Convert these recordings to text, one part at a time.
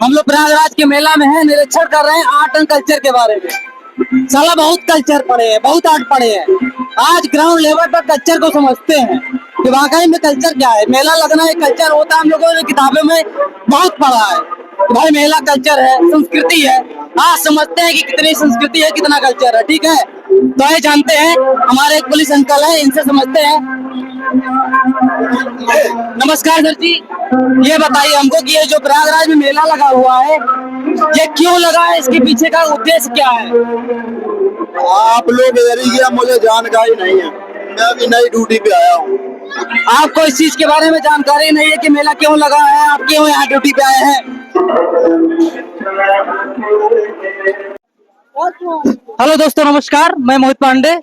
हम लोग प्रयागराज के मेला में है, निरीक्षण कर रहे हैं आर्ट एंड कल्चर के बारे में। साला बहुत कल्चर पढ़े हैं, बहुत आर्ट पढ़े हैं। आज ग्राउंड लेवल पर कल्चर को समझते हैं कि वाकई में कल्चर क्या है। मेला लगना एक कल्चर होता है। हम लोगों ने किताबों में बहुत पढ़ा है कि भाई मेला कल्चर है, संस्कृति है। आज समझते हैं कि कितनी संस्कृति है, कितना कल्चर है। ठीक है, तो ये जानते हैं, हमारे एक पुलिस अंकल है, इनसे समझते हैं। नमस्कार सर जी, ये बताइए हमको कि ये जो प्रयागराज में मेला लगा हुआ है, ये क्यों लगा है, इसके पीछे का उद्देश्य क्या है? आप लोग इधर ही गया, मुझे जानकारी नहीं है। मैं अभी नई ड्यूटी पे आया हूँ। आपको इस चीज के बारे में जानकारी नहीं है कि मेला क्यों लगा है, आप क्यों यहाँ ड्यूटी पे आए हैं? हेलो दोस्तों, नमस्कार। मैं मोहित पांडे।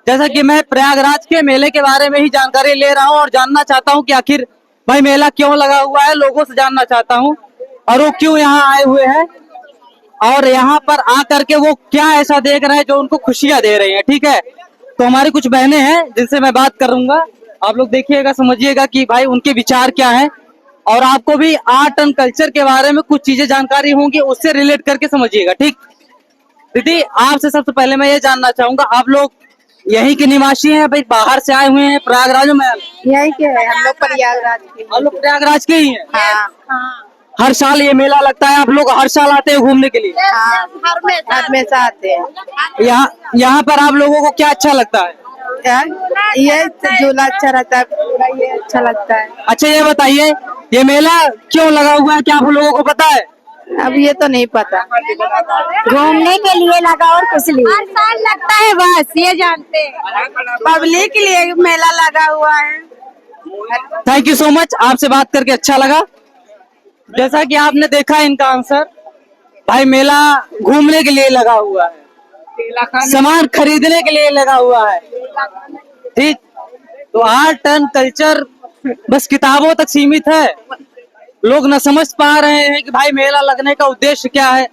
जैसा कि मैं प्रयागराज के मेले के बारे में ही जानकारी ले रहा हूँ और जानना चाहता हूँ कि आखिर भाई मेला क्यों लगा हुआ है, लोगों से जानना चाहता हूँ और वो क्यों यहाँ आए हुए हैं और यहाँ पर आकर के वो क्या ऐसा देख रहे हैं जो उनको खुशियां दे रही हैं। ठीक है, तो हमारी कुछ बहनें हैं जिनसे मैं बात करूंगा। आप लोग देखिएगा, समझिएगा कि भाई उनके विचार क्या है और आपको भी आर्ट एंड कल्चर के बारे में कुछ चीजें जानकारी होंगी, उससे रिलेट करके समझिएगा। ठीक दीदी, आपसे सबसे पहले मैं ये जानना चाहूंगा, आप लोग यहीं के निवासी हैं भाई, बाहर से आए हुए हैं प्रयागराज में? यही के है, हम लोग प्रयागराज के। आप लोग प्रयागराज के ही हैं? हाँ, हर साल ये मेला लगता है, आप लोग हर साल आते हैं घूमने के लिए? हाँ, हमेशा आते हैं। यहाँ पर आप लोगों को क्या अच्छा लगता है? ये झूला अच्छा रहता है, ये अच्छा लगता है। अच्छा ये बताइए, ये मेला क्यों लगा हुआ है, क्या आप लोगों को पता है? अब ये तो नहीं पता। घूमने के लिए लगा और किस लिए? हर साल लगता है, बस ये जानते हैं। पब्लिक के लिए मेला लगा हुआ है। थैंक यू सो मच, आपसे बात करके अच्छा लगा। जैसा कि आपने देखा इनका आंसर, भाई मेला घूमने के लिए लगा हुआ है, सामान खरीदने के लिए लगा हुआ है। ठीक, तो आर्ट एंड कल्चर बस किताबों तक सीमित है। लोग न समझ पा रहे हैं कि भाई मेला लगने का उद्देश्य क्या है।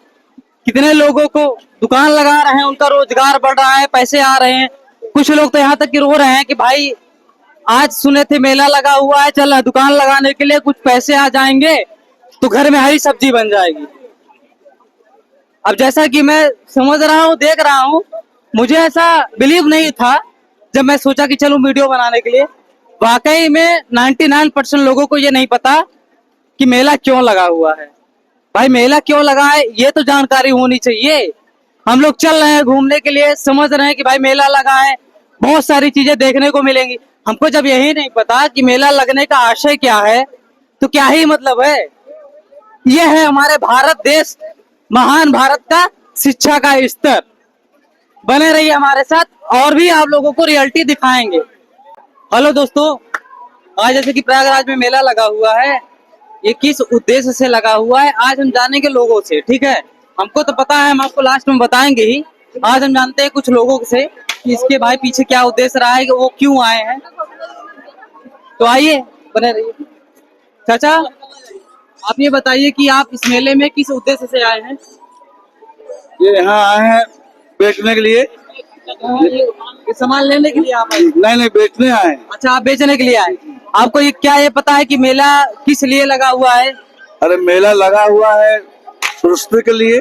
कितने लोगों को दुकान लगा रहे हैं, उनका रोजगार बढ़ रहा है, पैसे आ रहे हैं। कुछ लोग तो यहाँ तक कि रो रहे हैं कि भाई आज सुने थे मेला लगा हुआ है, चल दुकान लगाने के लिए कुछ पैसे आ जाएंगे तो घर में हरी सब्जी बन जाएगी। अब जैसा कि मैं समझ रहा हूँ, देख रहा हूँ, मुझे ऐसा बिलीव नहीं था जब मैं सोचा कि चलूं वीडियो बनाने के लिए। वाकई में 99% लोगों को ये नहीं पता कि मेला क्यों लगा हुआ है। भाई मेला क्यों लगा है ये तो जानकारी होनी चाहिए। हम लोग चल रहे हैं घूमने के लिए, समझ रहे हैं कि भाई मेला लगा है, बहुत सारी चीजें देखने को मिलेंगी। हमको जब यही नहीं पता कि मेला लगने का आशय क्या है तो क्या ही मतलब है। यह है हमारे भारत देश, महान भारत का शिक्षा का स्तर। बने रहिए हमारे साथ, और भी आप लोगों को रियलिटी दिखाएंगे। हेलो दोस्तों, आज जैसे कि प्रयागराज में मेला लगा हुआ है, ये किस उद्देश्य से लगा हुआ है आज हम जानेंगे लोगों से। ठीक है, हमको तो पता है, हम आपको लास्ट में बताएंगे ही। आज हम जानते हैं कुछ लोगों से कि इसके भाई पीछे क्या उद्देश्य रहा है, कि वो क्यों आए हैं। तो आइए, बने रहिए। चाचा, आप ये बताइए कि आप इस मेले में किस उद्देश्य से आए हैं? ये यहाँ आए हैं बेचने के लिए। ये सामान लेने के लिए आप आए? नहीं, बेचने आए हैं। अच्छा, आप बेचने के लिए आए। आपको ये क्या ये पता है कि मेला किस लिए लगा हुआ है? अरे मेला लगा हुआ है सुरस्ती के लिए।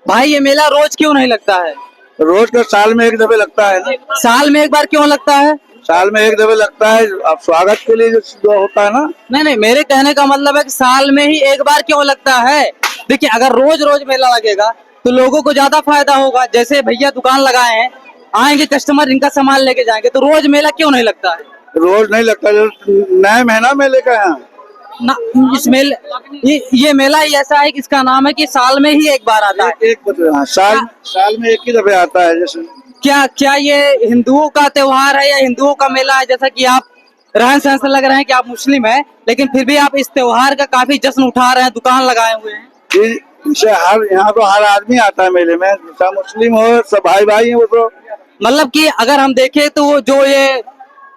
भाई ये मेला रोज क्यों नहीं लगता है? रोज का साल में एक दफे लगता है ना। साल में एक बार क्यों लगता है? साल में एक दफे लगता है, अब स्वागत के लिए जो होता है ना। नहीं, मेरे कहने का मतलब है कि साल में ही एक बार क्यों लगता है। देखिए, अगर रोज रोज मेला लगेगा तो लोगों को ज्यादा फायदा होगा। जैसे भैया दुकान लगाए हैं, आएंगे कस्टमर, इनका सामान लेके जाएंगे, तो रोज मेला क्यों नहीं लगता है? रोज नहीं लगता, नया महीना मेले का यहाँ ना। इस मेले ये मेला ही ऐसा है कि इसका नाम है कि साल में ही एक बार आता है। एक साल में एक ही दफे आता है। जैसे क्या ये हिंदुओं का त्योहार है या हिंदुओं का मेला है? जैसा कि आप रहन सहन से लग रहे हैं कि आप मुस्लिम हैं, लेकिन फिर भी आप इस त्योहार का काफी जश्न उठा रहे हैं, दुकान लगाए हुए हैं। इसे यहाँ तो हर आदमी आता है मेले में, सब मुस्लिम हो, सब भाई भाई हैं वो तो। मतलब कि अगर हम देखें तो वो जो ये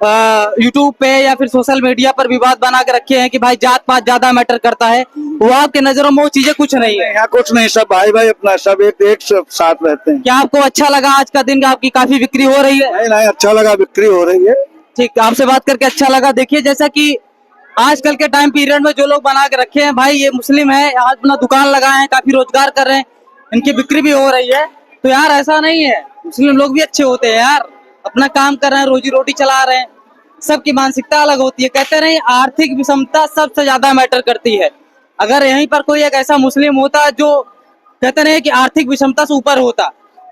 यूट्यूब पे या फिर सोशल मीडिया पर विवाद बना के रखे हैं कि भाई जात पात ज्यादा मैटर करता है, वो आपके नजरों में वो चीजें कुछ नहीं है? यहाँ कुछ नहीं, सब भाई भाई अपना, सब एक साथ रहते हैं। क्या आपको अच्छा लगा आज का दिन, आपकी काफी बिक्री हो रही है? नहीं, अच्छा लगा, बिक्री हो रही है। ठीक, आपसे बात करके अच्छा लगा। देखिए, जैसा कि आजकल के टाइम पीरियड में जो लोग बना के रखे हैं भाई, ये मुस्लिम है, आज अपना दुकान लगाए हैं, काफी रोजगार कर रहे हैं, इनकी बिक्री भी हो रही है। तो यार ऐसा नहीं है, मुस्लिम लोग भी अच्छे होते हैं यार, अपना काम कर रहे हैं, रोजी रोटी चला रहे हैं। सबकी मानसिकता अलग होती है। कहते नहीं, आर्थिक विषमता सबसे ज्यादा मैटर करती है। अगर यहीं पर कोई एक ऐसा मुस्लिम होता जो कहते नहीं कि आर्थिक विषमता से ऊपर होता,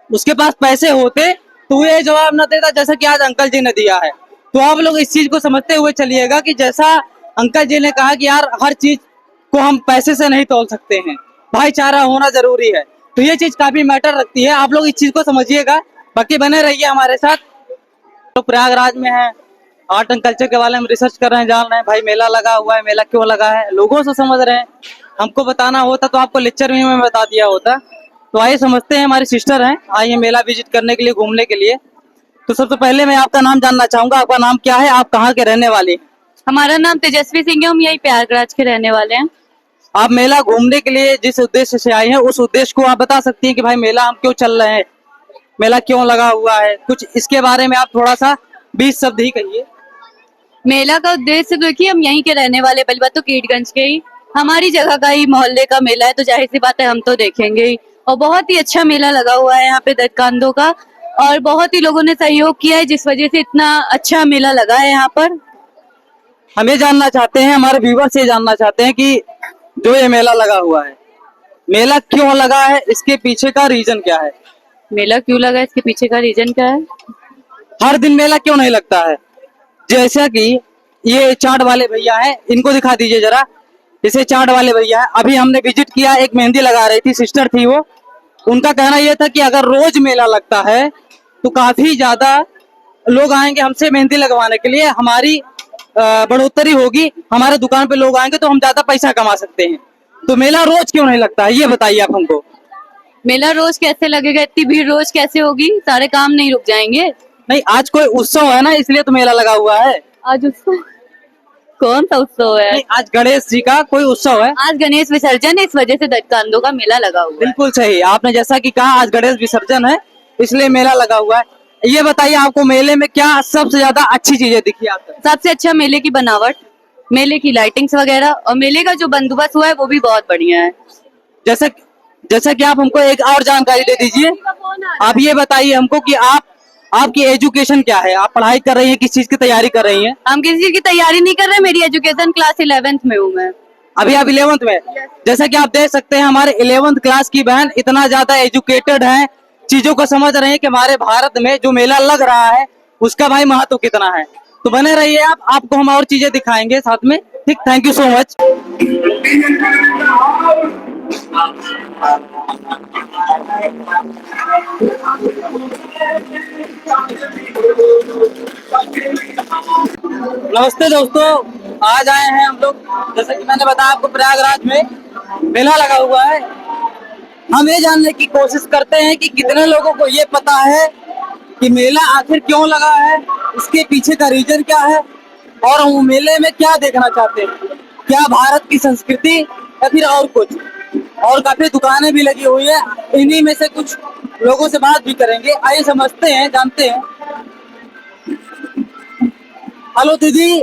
उसके पास पैसे होते, तो वो ये जवाब न देता जैसा कि आज अंकल जी ने दिया है। तो आप लोग इस चीज को समझते हुए चलिएगा कि जैसा अंकल जी ने कहा कि यार हर चीज को हम पैसे से नहीं तोल सकते हैं, भाईचारा होना जरूरी है। तो ये चीज काफी मैटर रखती है, आप लोग इस चीज को समझिएगा। बाकी बने रहिए हमारे साथ। तो प्रयागराज में है, आर्ट एंड कल्चर के बारे में रिसर्च कर रहे हैं, जान रहे हैं भाई मेला लगा हुआ है, मेला क्यों लगा है, लोगों से समझ रहे हैं। हमको बताना होता तो आपको लेक्चर में मैं बता दिया होता। तो आइए समझते हैं, हमारी सिस्टर हैं, आइए मेला विजिट करने के लिए, घूमने के लिए। तो सबसे पहले मैं आपका नाम जानना चाहूंगा, आपका नाम क्या है, आप कहाँ के रहने वाले हैं? हमारा नाम तेजस्वी सिंह है, हम यही प्रयागराज के रहने वाले हैं। आप मेला घूमने के लिए जिस उद्देश्य से आए हैं, उस उद्देश्य को आप बता सकती हैं कि भाई मेला हम क्यों चल रहे हैं, मेला क्यों लगा हुआ है, कुछ इसके बारे में आप थोड़ा सा 20 शब्द ही कहिए। मेला का उद्देश्य देखिए, हम यहीं के रहने वाले, पहली बात तो कीटगंज के ही, हमारी जगह का ही मोहल्ले का मेला है, तो जाहिर सी बात है हम तो देखेंगे ही। और बहुत ही अच्छा मेला लगा हुआ है यहाँ पे दरकांदों का, और बहुत ही लोगों ने सहयोग किया है, जिस वजह से इतना अच्छा मेला लगा है यहाँ पर। हम ये जानना चाहते हैं, हमारे व्यूवर्स ये जानना चाहते हैं कि जो ये मेला लगा हुआ है, मेला क्यों लगा है, इसके पीछे का रीजन क्या है? मेला क्यों लगा, इसके पीछे का रीजन क्या है? हर दिन मेला क्यों नहीं लगता है? जैसा कि ये चाट वाले भैया हैं, इनको दिखा दीजिए जरा। जैसे चाट वाले भैया है, अभी हमने विजिट किया, एक मेहंदी लगा रही थी, सिस्टर थी वो। उनका कहना यह था कि अगर रोज मेला लगता है तो काफी ज्यादा लोग आएंगे हमसे मेहंदी लगवाने के लिए, हमारी बढ़ोतरी होगी, हमारे दुकान पे लोग आएंगे तो हम ज्यादा पैसा कमा सकते हैं। तो मेला रोज क्यों नहीं लगता है, ये बताइए आप हमको। मेला रोज कैसे लगेगा, इतनी भीड़ रोज कैसे होगी, सारे काम नहीं रुक जाएंगे। नहीं, आज कोई उत्सव है ना, इसलिए तो मेला लगा हुआ है। आज उत्सव, कौन सा उत्सव है? नहीं, आज गणेश जी का कोई उत्सव है। आज गणेश विसर्जन है, इस वजह से दरकांदों का मेला लगा हुआ है। बिल्कुल सही, आपने जैसा कि कहा आज गणेश विसर्जन है, इसलिए मेला लगा हुआ है। ये बताइए, आपको मेले में क्या सबसे ज्यादा अच्छी चीजें दिखी आपको? सबसे अच्छा मेले की बनावट, मेले की लाइटिंग्स वगैरह, और मेले का जो बंदोबस्त हुआ है वो भी बहुत बढ़िया है। जैसा जैसा कि आप हमको एक और जानकारी दे दीजिए। आप ये बताइए हमको कि आपकी एजुकेशन क्या है, आप पढ़ाई कर रही हैं, किस चीज की तैयारी कर रही हैं? हम किसी चीज की तैयारी नहीं कर रहे, मेरी एजुकेशन क्लास 11th में हूँ मैं। अभी आप 11th में? जैसा कि आप देख सकते हैं, हमारे 11th क्लास की बहन इतना ज्यादा एजुकेटेड है, चीजों को समझ रहे हैं कि हमारे भारत में जो मेला लग रहा है उसका भाई महत्व कितना है। तो बने रहिए आप, आपको हम और चीजें दिखाएंगे साथ में। ठीक, थैंक यू सो मच। नमस्ते दोस्तों, आज आए हैं हम लोग, जैसे कि मैंने बताया आपको, प्रयागराज में मेला लगा हुआ है। हम ये जानने की कोशिश करते हैं कि कितने लोगों को ये पता है कि मेला आखिर क्यों लगा है, इसके पीछे का रीजन क्या है, और वो मेले में क्या देखना चाहते हैं, क्या भारत की संस्कृति या फिर और कुछ। और काफी दुकानें भी लगी हुई है, इन्हीं में से कुछ लोगों से बात भी करेंगे। आइए समझते हैं, जानते हैं। हेलो दीदी,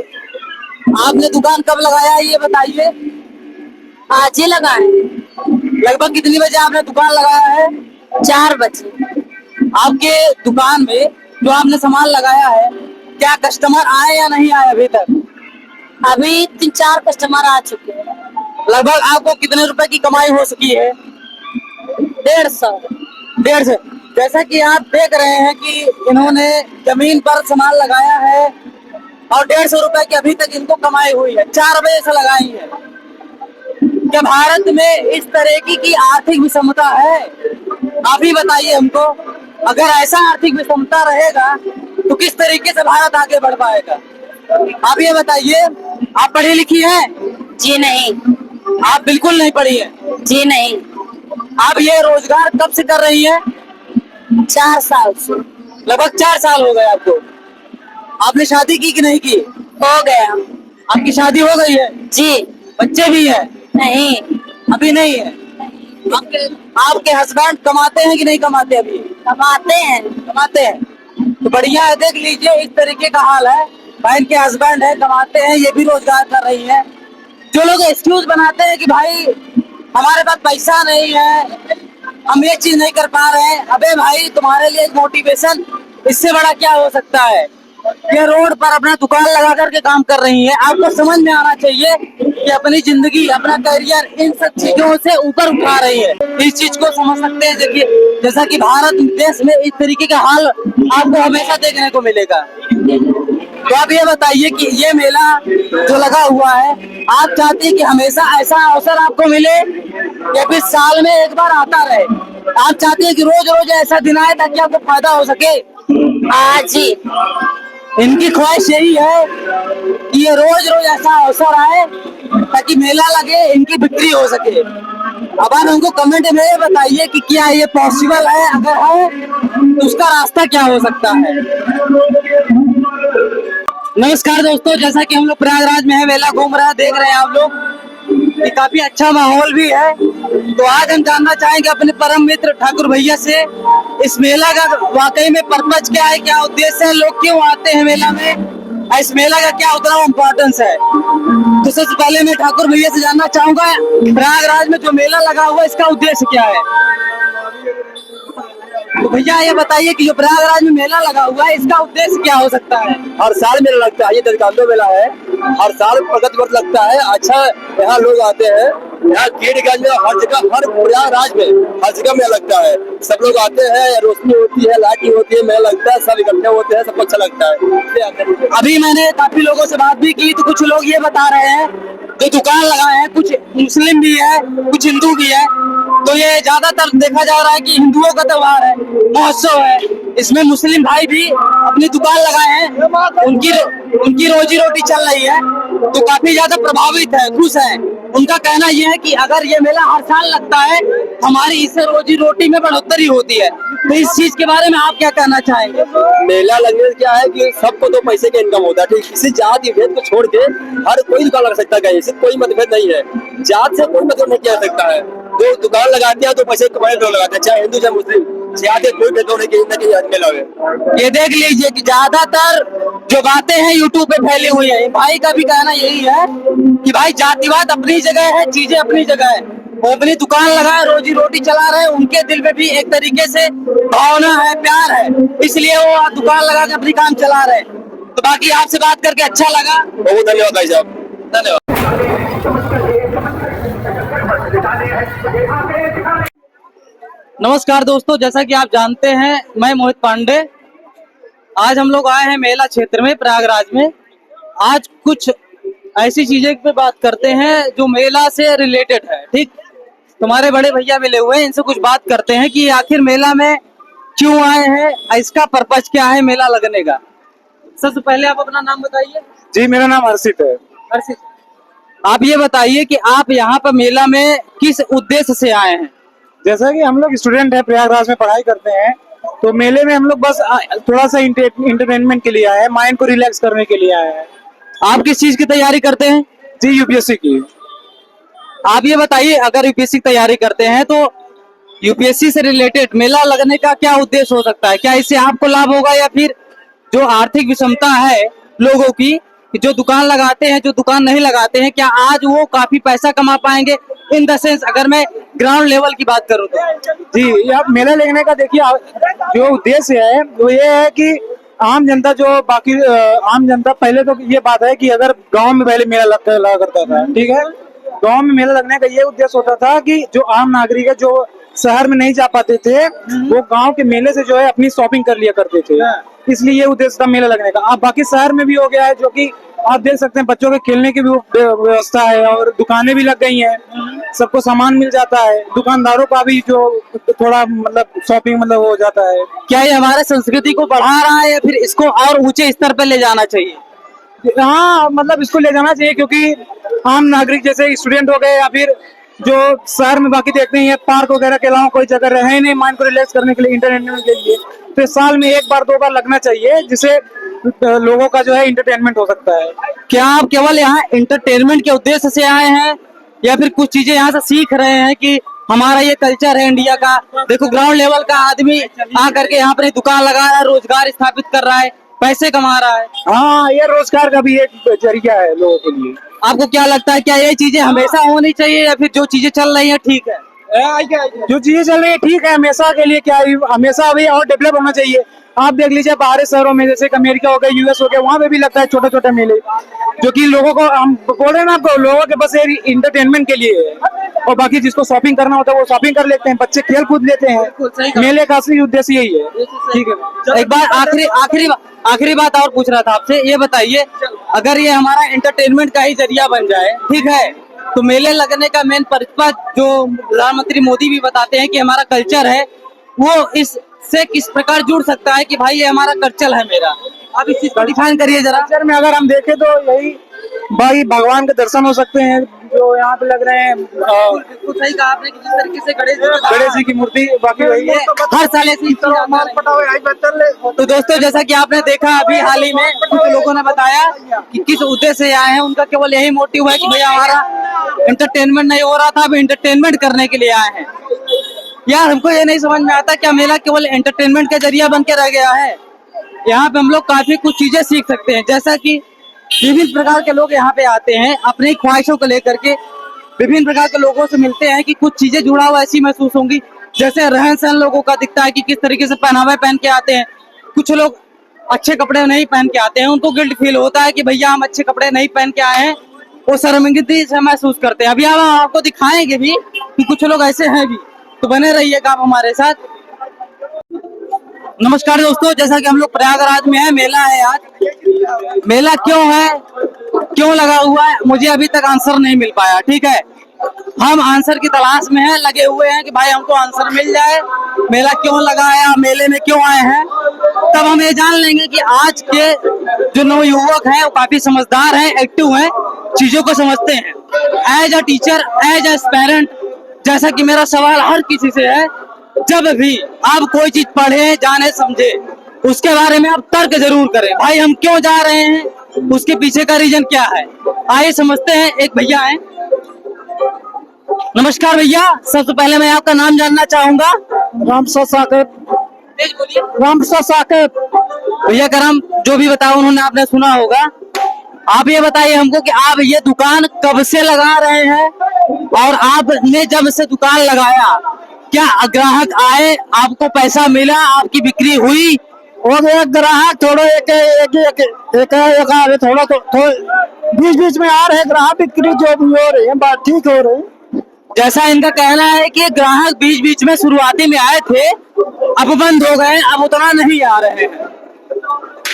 आपने दुकान कब लगाया है ये बताइए? आज ही लगाए, लगभग कितनी बजे आपने दुकान लगाया है? 4 बजे। आपके दुकान में जो आपने सामान लगाया है, क्या कस्टमर आए या नहीं आए अभी तक? अभी 3-4 कस्टमर आ चुके हैं। लगभग आपको कितने रुपए की कमाई हो सकी है? 150। जैसा कि आप देख रहे हैं कि इन्होंने जमीन पर सामान लगाया है और 150 रुपए की अभी तक इनको कमाई हुई है, 4 बजे से लगाई है। क्या भारत में इस तरह की आर्थिक विषमता है? आप ही बताइए हमको। अगर ऐसा आर्थिक विषमता रहेगा तो किस तरीके से भारत आगे बढ़ पाएगा? आप ये बताइए, आप पढ़ी लिखी हैं? जी नहीं। आप बिल्कुल नहीं पढ़ी है? जी नहीं। आप ये रोजगार कब से कर रही हैं? 4 साल से। लगभग 4 साल हो गए आपको। आपने शादी की कि नहीं की? हो गया। आपकी शादी हो गई है? जी। बच्चे भी हैं? नहीं, अभी नहीं है। आपके हस्बैंड कमाते हैं कि नहीं कमाते? अभी कमाते हैं। कमाते हैं, तो बढ़िया है। देख लीजिए, इस तरीके का हाल है। भाई इनके हस्बैंड है, कमाते हैं, ये भी रोजगार कर रही है। जो लोग एक्सक्यूज बनाते हैं कि भाई हमारे पास पैसा नहीं है, हम ये चीज नहीं कर पा रहे हैं, अबे भाई तुम्हारे लिए एक मोटिवेशन इससे बड़ा क्या हो सकता है। ये रोड पर अपना दुकान लगा करके काम कर रही है। आपको समझ में आना चाहिए कि अपनी जिंदगी, अपना करियर इन सब चीजों से ऊपर उठा रही है। इस चीज को समझ सकते हैं। देखिए जैसा कि भारत देश में इस तरीके का हाल आपको हमेशा देखने को मिलेगा। तो आप ये बताइए कि ये मेला जो लगा हुआ है, आप चाहते हैं कि हमेशा ऐसा अवसर आपको मिले या फिर साल में एक बार आता रहे? आप चाहते हैं कि रोज रोज ऐसा दिन आए ताकि आपको फायदा हो सके? जी। इनकी ख्वाहिश यही है कि ये रोज रोज ऐसा अवसर आए ताकि मेला लगे, इनकी बिक्री हो सके। अब आप हमको कमेंट में ये बताइए कि क्या ये पॉसिबल है, अगर है तो उसका रास्ता क्या हो सकता है। नमस्कार दोस्तों, जैसा कि हम लोग प्रयागराज में है, मेला घूम रहे हैं, देख रहे हैं आप लोग कि काफी अच्छा माहौल भी है। तो आज हम जानना चाहेंगे अपने परम मित्र ठाकुर भैया से, इस मेला का वाकई में पर्पज क्या है, क्या उद्देश्य है, लोग क्यों आते हैं मेला में, इस मेला का क्या उतना इम्पोर्टेंस है। तो सबसे पहले मैं ठाकुर भैया से जानना चाहूंगा प्रयागराज में जो मेला लगा हुआ है इसका उद्देश्य क्या है। तो भैया ये बताइए कि जो प्रयागराज में मेला लगा हुआ है इसका उद्देश्य क्या हो सकता है। हर साल मेला लगता है, ये दरकांदो मेला है, हर साल प्रगति वर्ष लगता है। अच्छा यहाँ लोग आते हैं, यहाँ कीड़गंज में हर जगह, हर प्रयागराज में हर जगह मेला लगता है। सब लोग आते हैं, रोशनी होती है, लाइटिंग होती है, मेला लगता है, सब इकट्ठे होते हैं, सबको अच्छा लगता है। अभी मैंने काफी लोगों से बात भी की तो कुछ लोग ये बता रहे हैं जो दुकान लगाए हैं, कुछ मुस्लिम भी है, कुछ हिंदू भी है। तो ये ज्यादातर देखा जा रहा है कि हिंदुओं का त्योहार है, महोत्सव है, इसमें मुस्लिम भाई भी अपनी दुकान लगाए हैं, उनकी रोजी रोटी चल रही है, तो काफी ज्यादा प्रभावित है, खुश है। उनका कहना यह है कि अगर ये मेला हर साल लगता है हमारी इससे रोजी रोटी में बढ़ोतरी होती है। तो इस चीज के बारे में आप क्या कहना चाहेंगे। मेला लगने से क्या है कि सबको तो पैसे का इनकम होता है, ठीक। किसी जाति भेद को छोड़ के हर कोई दुकान लगा सकता है, कहीं से कोई मतभेद नहीं है, जात से कोई मतभेद नहीं किया जा सकता है। जो दुकान लगाते हैं तो पैसे कमाने लोग लगाते हैं, चाहे हिंदू चाहे मुस्लिम, जाति कोई भेदभाव नहीं, कहीं ना कहीं मेला है। ये देख लीजिए कि ज्यादातर जो बातें हैं यूट्यूब पे फैली हुई है, भाई का भी कहना यही है कि भाई जातिवाद अपनी जगह है, चीजें अपनी जगह है, वो अपनी दुकान लगाए, रोजी रोटी चला रहे हैं, उनके दिल में भी एक तरीके से भावना है, प्यार है, इसलिए वो दुकान लगा के अपनी काम चला रहे हैं। तो बाकी आपसे बात करके अच्छा लगा, बहुत धन्यवाद भाई साहब, धन्यवाद। नमस्कार दोस्तों, जैसा कि आप जानते हैं मैं मोहित पांडे। आज हम लोग आए हैं मेला क्षेत्र में, प्रयागराज में। आज कुछ ऐसी चीजें पे बात करते हैं जो मेला से रिलेटेड है, ठीक। तुम्हारे बड़े भैया मिले हुए हैं, इनसे कुछ बात करते हैं कि आखिर मेला में क्यों आए हैं, इसका पर्पज क्या है मेला लगने का। सबसे पहले आप अपना नाम बताइए। जी, मेरा नाम हर्षित है। हर्षित, आप ये बताइए कि आप यहाँ पर मेला में किस उद्देश्य से आए हैं। जैसा कि हम लोग स्टूडेंट हैं, प्रयागराज में पढ़ाई करते हैं, तो मेले में हम लोग बस थोड़ा सा इंटरटेनमेंट के लिए आए हैं, माइंड को रिलैक्स करने के लिए आए हैं। आप किस चीज की तैयारी करते हैं। जी, यूपीएससी की। आप ये बताइए अगर यूपीएससी की तैयारी करते हैं तो यूपीएससी से रिलेटेड मेला लगने का क्या उद्देश्य हो सकता है। क्या इससे आपको लाभ होगा या फिर जो आर्थिक विषमता है लोगों की, जो दुकान लगाते हैं, जो दुकान नहीं लगाते हैं, क्या आज वो काफी पैसा कमा पाएंगे। इन द सेंस अगर मैं ग्राउंड लेवल की बात करूं तो जी, आप मेला लगने का देखिए जो उद्देश्य है वो ये है कि आम जनता आम जनता, पहले तो ये बात है कि अगर गांव में पहले मेला लगा करता था, ठीक है, गांव में मेला लगने का ये उद्देश्य होता था कि जो आम नागरिक है, जो शहर में नहीं जा पाते थे, वो गांव के मेले से जो है अपनी शॉपिंग कर लिया करते थे, इसलिए ये उद्देश्य था मेला लगने का। अब बाकी शहर में भी हो गया है, जो कि आप देख सकते हैं, बच्चों के खेलने की भी व्यवस्था है और दुकानें भी लग गई हैं, सबको सामान मिल जाता है, दुकानदारों का भी जो थोड़ा मतलब शॉपिंग मतलब हो जाता है। क्या ये हमारे संस्कृति को बढ़ा रहा है या फिर इसको और ऊंचे स्तर पर ले जाना चाहिए। हाँ, मतलब इसको ले जाना चाहिए, क्योंकि आम नागरिक जैसे स्टूडेंट हो गए या फिर जो शहर में बाकी देखते हैं पार्क वगैरह के अलावा कोई जगह रहे नहीं माइंड को रिलैक्स करने के लिए, इंटरटेनमेंट के लिए, तो साल में एक बार दो बार लगना चाहिए, जिससे लोगों का जो है इंटरटेनमेंट हो सकता है। क्या आप केवल यहाँ इंटरटेनमेंट के उद्देश्य से आए हैं या फिर कुछ चीजें यहाँ से सीख रहे हैं कि हमारा ये कल्चर है इंडिया का। देखो ग्राउंड लेवल का आदमी आ करके यहाँ पर दुकान लगा रहा है, रोजगार स्थापित कर रहा है, पैसे कमा रहा है। हाँ, ये रोजगार का भी एक जरिया है लोगों के लिए। आपको क्या लगता है, क्या ये चीजें हमेशा होनी चाहिए या फिर जो चीजें चल रही है ठीक है? जो चीजें चल रही है ठीक है, हमेशा के लिए क्या, हमेशा अभी और डेवलप होना चाहिए। आप देख लीजिए बाहरी शहरों में, जैसे अमेरिका हो गया, यूएस हो गया, वहाँ पे भी लगता है छोटे छोटे मेले, जो कि लोगों को, हम बोल रहे हैं ना आपको, लोगों के बस इंटरटेनमेंट के लिए है, और बाकी जिसको शॉपिंग करना होता है वो शॉपिंग कर लेते हैं, बच्चे खेल कूद लेते हैं। मेले का असली उद्देश्य यही है। ठीक है, एक बार आखिरी बात और पूछ रहा था आपसे, ये बताइए, अगर ये हमारा एंटरटेनमेंट का ही जरिया बन जाए, ठीक है, तो मेले लगने का मेन पर्पज जो प्रधानमंत्री मोदी भी बताते हैं कि हमारा कल्चर है, वो इससे किस प्रकार जुड़ सकता है कि भाई ये हमारा कल्चर है मेरा? आप इस चीज को डिफाइन करिए जरा। कल्चर में अगर हम देखें तो यही भाई भगवान के दर्शन हो सकते हैं जो यहाँ पे लग रहे हैं। बिल्कुल सही कहा आपने कि जिस तरीके से गणेश जी की मूर्ति, बाकी वही है, हर साल ऐसी तो दोस्तों, जैसा कि आपने देखा अभी हाल ही में कुछ लोगों ने बताया कि किस उद्देश्य से आए हैं, उनका केवल यही मोटिव है कि भैया हमारा एंटरटेनमेंट नहीं हो रहा था, अब एंटरटेनमेंट करने के लिए आए हैं। यार हमको ये नहीं समझ में आता क्या मेला केवल एंटरटेनमेंट का जरिया बन के रह गया है? यहाँ पे हम लोग काफी कुछ चीजें सीख सकते हैं, जैसा कि विभिन्न प्रकार के लोग यहाँ पे आते हैं अपनी ख्वाहिशों को लेकर के, विभिन्न प्रकार के लोगों से मिलते हैं कि कुछ चीजें जुड़ा हुआ ऐसी महसूस होंगी, जैसे रहन सहन लोगों का दिखता है कि किस तरीके से पहनावे पहन के आते हैं। कुछ लोग अच्छे कपड़े नहीं पहन के आते हैं, उनको गिल्ट फील होता है कि भैया हम अच्छे कपड़े नहीं पहन के आए हैं, वो शर्मिंदगी से महसूस करते हैं। अभी हम आपको दिखाएंगे भी कि कुछ लोग ऐसे हैं भी, तो बने रहिएगा आप हमारे साथ। नमस्कार दोस्तों, जैसा कि हम लोग प्रयागराज में है, मेला है आज। मेला क्यों है, क्यों लगा हुआ है, मुझे अभी तक आंसर नहीं मिल पाया। ठीक है, हम आंसर की तलाश में हैं, लगे हुए हैं कि भाई हमको आंसर मिल जाए, मेला क्यों लगा है, मेले में क्यों आए हैं, तब हम ये जान लेंगे कि आज के जो नवयुवक हैं वो काफी समझदार हैं, एक्टिव हैं, चीजों को समझते हैं। As a teacher, as a parent, जैसा कि मेरा सवाल हर किसी से है, जब भी आप कोई चीज पढ़े, जाने, समझे, उसके बारे में आप तर्क जरूर करें। भाई हम क्यों जा रहे हैं, उसके पीछे का रीजन क्या है, आइए समझते हैं। एक भैया हैं। नमस्कार भैया, सबसे पहले मैं आपका नाम जानना चाहूंगा। रामप्रसाद साकेत। रामप्रसाद साकेत। भैया का नाम जो भी बताया उन्होंने आपने सुना होगा। आप ये बताइए हमको कि आप ये दुकान कब से लगा रहे हैं, और आपने जब से दुकान लगाया क्या ग्राहक आए, आपको पैसा मिला, आपकी बिक्री हुई? और एक ग्राहक थोड़ा एक थोड़ा बीच बीच में आ रहे ग्राहक, बिक्री जो भी हो रही है बात ठीक हो रही है। जैसा इनका कहना है कि ग्राहक बीच बीच में शुरुआती में आए थे, अब बंद हो गए, अब उतना नहीं आ रहे हैं।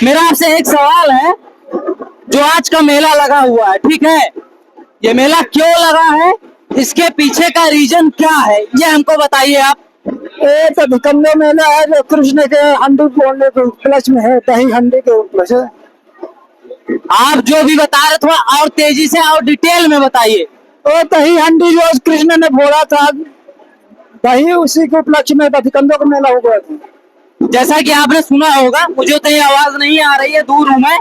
मेरा आपसे एक सवाल है, जो आज का मेला लगा हुआ है, ठीक है, ये मेला क्यों लगा है, इसके पीछे का रीजन क्या है, ये हमको बताइए आप। एक भिकंदो मेला है जो कृष्ण के हंडी फोड़ने के उपलक्ष्य में है, दही हंडी के उपलक्ष्य। आप जो भी बता रहे थोड़ा और तेजी से और डिटेल में बताइए। तो दही हंडी जो कृष्ण ने फोड़ा था, दही, उसी के उपलक्ष्य में भिकंदो का मेला हुआ था। जैसा कि आपने सुना होगा, मुझे तो ये आवाज नहीं आ रही है, दूर हूं मैं।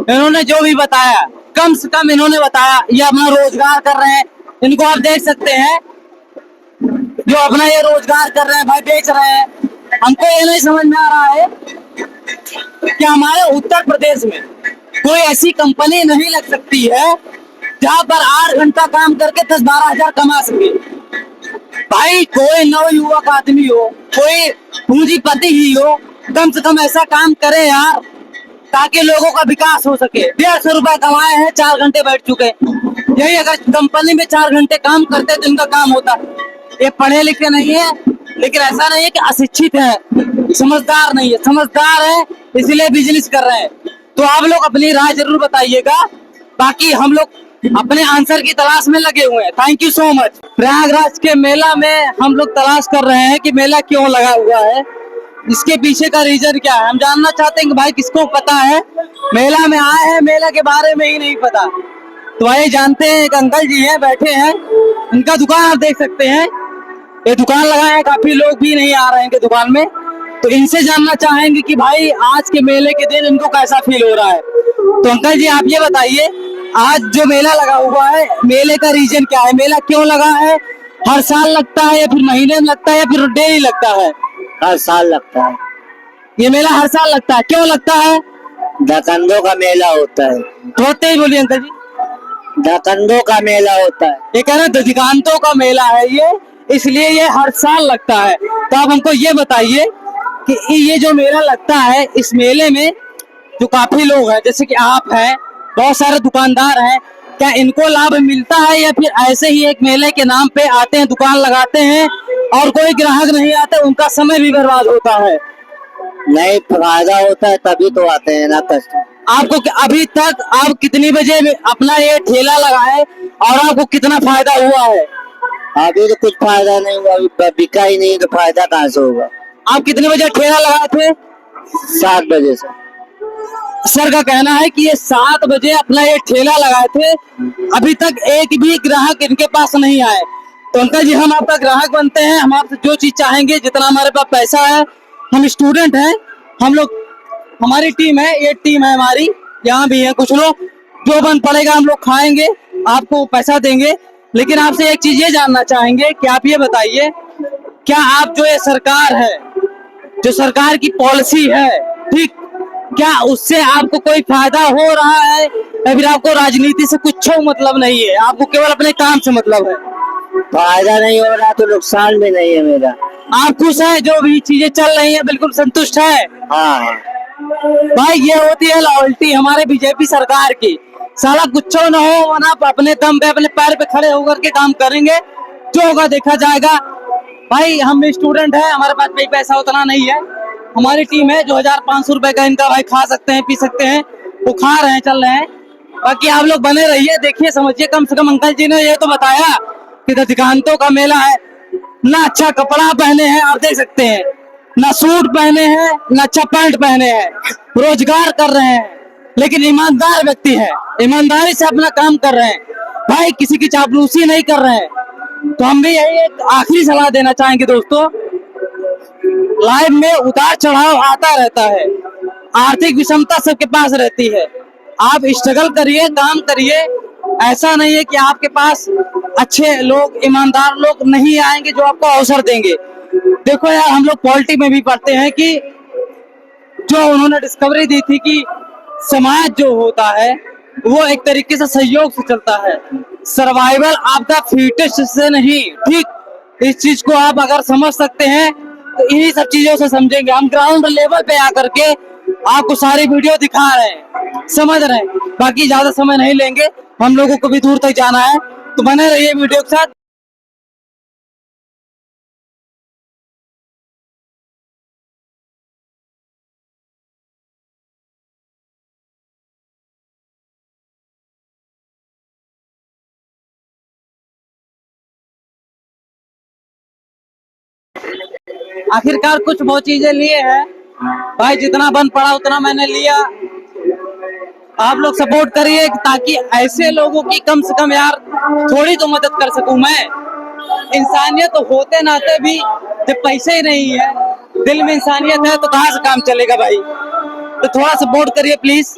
इन्होंने जो भी बताया, कम से कम इन्होंने बताया ये अपना रोजगार कर रहे हैं। इनको आप देख सकते हैं, जो अपना ये रोजगार कर रहे हैं, भाई बेच रहे हैं। हमको ये नहीं समझ में आ रहा है कि हमारे उत्तर प्रदेश में कोई ऐसी कंपनी नहीं लग सकती है जहां पर 8 घंटा काम करके 10-12 हजार कमा सके। भाई कोई नवयुवक आदमी हो, कोई पूंजीपति ही हो, कम से कम ऐसा काम करे यार, ताकि लोगों का विकास हो सके। 150 रुपए कमाए हैं, 4 घंटे बैठ चुके। यही अगर कंपनी में 4 घंटे काम करते तो इनका काम होता। ये पढ़े लिखे नहीं है, लेकिन ऐसा नहीं है कि अशिक्षित है, समझदार नहीं है, समझदार है इसीलिए बिजनेस कर रहे हैं। तो आप लोग अपनी राय जरूर बताइएगा, बाकी हम लोग अपने आंसर की तलाश में लगे हुए हैं। Thank you so much. Prayagraj के मेला में हम लोग तलाश कर रहे हैं कि मेला क्यों लगा हुआ है, इसके पीछे का रीजन क्या है। हम जानना चाहते हैं कि भाई किसको पता है, मेला में आए हैं, मेला के बारे में ही नहीं पता। तो आइए जानते हैं। एक अंकल जी हैं, बैठे हैं, इनका दुकान आप देख सकते हैं, ये दुकान लगाए हैं, काफी लोग भी नहीं आ रहे हैं दुकान में। तो इनसे जानना चाहेंगे कि भाई आज के मेले के दिन इनको कैसा फील हो रहा है। तो अंकल जी आप ये बताइए, आज जो मेला लगा हुआ है, मेले का रीजन क्या है, मेला क्यों लगा है, हर साल लगता है या फिर महीने में लगता है या फिर डेली लगता है? हर साल लगता है। ये मेला हर साल लगता है, क्यों लगता है? दकंदों का मेला होता है। थोड़ा तेज बोलिए अंकल जी। दकंदों का मेला होता है। ये कह रहे हैं दधिकांतों का मेला है ये, इसलिए ये हर साल लगता है। तो आप हमको ये बताइए कि ये जो मेला लगता है, इस मेले में जो काफी लोग हैं, जैसे कि आप हैं, बहुत सारे दुकानदार हैं, क्या इनको लाभ मिलता है या फिर ऐसे ही एक मेले के नाम पे आते हैं, दुकान लगाते हैं और कोई ग्राहक नहीं आता, उनका समय भी बर्बाद होता है? नहीं, फायदा होता है तभी तो आते हैं ना कस्टमर। आपको अभी तक आप कितनी बजे अपना ये ठेला लगाए और आपको कितना फायदा हुआ है? अभी तो कुछ फायदा नहीं हुआ, अभी बिका ही नहीं तो फायदा कहाँ से होगा। आप कितने बजे ठेला लगाए थे? 7 बजे से। सर का कहना है कि ये 7 बजे अपना ये ठेला लगाए थे, अभी तक एक भी ग्राहक इनके पास नहीं आए। तो अंकल जी, हम आपका ग्राहक बनते हैं, हम आपसे जो चीज चाहेंगे, जितना हमारे पास पैसा है, हम स्टूडेंट हैं, हम लोग, हमारी टीम है, ये टीम है हमारी, यहाँ भी है कुछ लोग, जो बन पड़ेगा हम लोग खाएंगे, आपको पैसा देंगे। लेकिन आपसे एक चीज ये जानना चाहेंगे कि आप ये बताइए, क्या आप जो ये सरकार है, जो सरकार की पॉलिसी है, ठीक, क्या उससे आपको कोई फायदा हो रहा है या फिर आपको राजनीति से कुछ मतलब नहीं है, आपको केवल अपने काम से मतलब है? फायदा नहीं हो रहा तो नुकसान भी नहीं है मेरा। आप खुश हैं जो भी चीजें चल रही हैं, बिल्कुल संतुष्ट है? हाँ। भाई ये होती है लॉयल्टी हमारे बीजेपी सरकार की। साला कुछ न हो ना, अपने दम पे, अपने पैर पे खड़े होकर के काम करेंगे, जो होगा देखा जाएगा। भाई हम स्टूडेंट हैं, हमारे पास भी पैसा उतना नहीं है, हमारी टीम है जो 1500 रुपए का इनका भाई खा सकते हैं, पी सकते हैं, वो खा रहे हैं, चल रहे हैं। बाकी आप लोग बने रहिए, देखिए समझिए। कम से कम अंकल जी ने ये तो बताया कि दधिकांतों का मेला है, ना अच्छा कपड़ा पहने हैं, आप देख सकते हैं, ना सूट पहने हैं, ना अच्छा पैंट पहने हैं, रोजगार कर रहे हैं, लेकिन ईमानदार व्यक्ति है, ईमानदारी से अपना काम कर रहे हैं, भाई किसी की चापलूसी नहीं कर रहे हैं। तो हम भी यही एक आखिरी सलाह देना चाहेंगे दोस्तों, लाइफ में उतार चढ़ाव आता रहता है, आर्थिक विषमता सबके पास रहती है, आप स्ट्रगल करिए, काम करिए। ऐसा नहीं है कि आपके पास अच्छे लोग, ईमानदार लोग नहीं आएंगे जो आपको अवसर देंगे। देखो यार, हम लोग पॉलिटी में भी पढ़ते हैं कि जो उन्होंने डिस्कवरी दी थी कि समाज जो होता है वो एक तरीके से सहयोग से चलता है, सर्वाइवल ऑफ द फिटेस्ट से नहीं, ठीक। इस चीज को आप अगर समझ सकते हैं तो इन्हीं सब चीजों से समझेंगे। हम ग्राउंड लेवल पे आकर के आपको सारी वीडियो दिखा रहे हैं, समझ रहे हैं। बाकी ज्यादा समय नहीं लेंगे, हम लोगों को भी दूर तक जाना है, तो बने रहिए वीडियो के साथ। आखिरकार कुछ बहुत चीजें लिए हैं भाई, जितना बन पड़ा उतना मैंने लिया। आप लोग सपोर्ट करिए ताकि ऐसे लोगों की कम से कम यार थोड़ी तो मदद कर सकूं मैं। इंसानियत होते नाते भी जब पैसे ही नहीं है, दिल में इंसानियत है, तो कहाँ से काम चलेगा भाई? तो थोड़ा सपोर्ट करिए प्लीज।